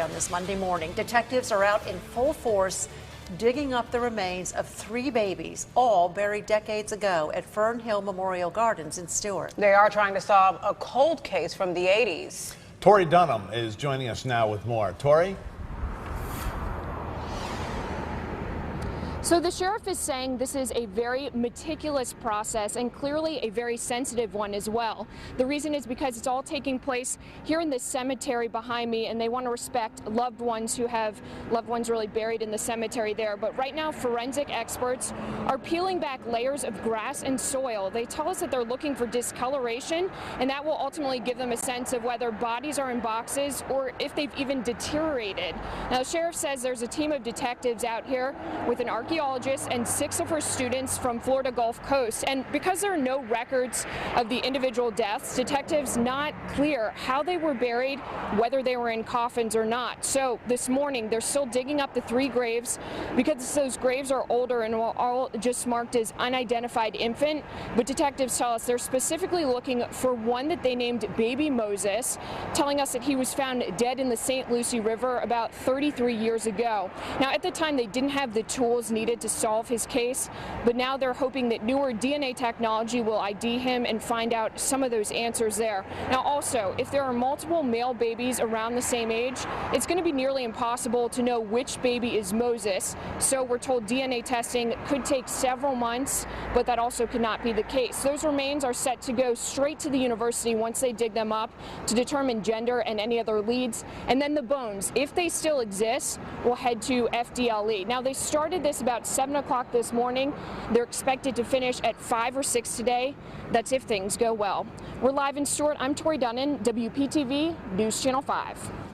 Oregon this Monday morning. Detectives are out in full force digging up the remains of 3 babies, all buried decades ago at Fern Hill Memorial Gardens in Stewart. They are trying to solve a cold case from the 80s. Tori Dunham is joining us now with more. Tori? So the sheriff is saying this is a very meticulous process and clearly a very sensitive one as well. The reason is because it's all taking place here in this cemetery behind me, and they want to respect loved ones who have loved ones really buried in the cemetery there. But right now, forensic experts are peeling back layers of grass and soil. They tell us that they're looking for discoloration, and that will ultimately give them a sense of whether bodies are in boxes or if they've even deteriorated. Now, the sheriff says there's a team of detectives out here with an archaeologist and 6 of her students from Florida Gulf Coast. And because there are no records of the individual deaths, detectives not clear how they were buried, whether they were in coffins or not. So this morning, they're still digging up the 3 graves because those graves are older and were all just marked as unidentified infant. But detectives tell us they're specifically looking for one that they named Baby Moses, telling us that he was found dead in the St. Lucie River about 33 years ago. Now, at the time, they didn't have the tools needed to solve his case, but now they're hoping that newer DNA technology will ID him and find out some of those answers there. Now, also, if there are multiple male babies around the same age, it's going to be nearly impossible to know which baby is Moses. So we're told DNA testing could take several months, but that also could not be the case. Those remains are set to go straight to the university once they dig them up to determine gender and any other leads. And then the bones, if they still exist, will head to FDLE. Now, they started this about 7 o'clock this morning. They're expected to finish at 5 or 6 today. That's if things go well. We're live in Stewart. I'm Tori Dunham, WPTV News Channel 5.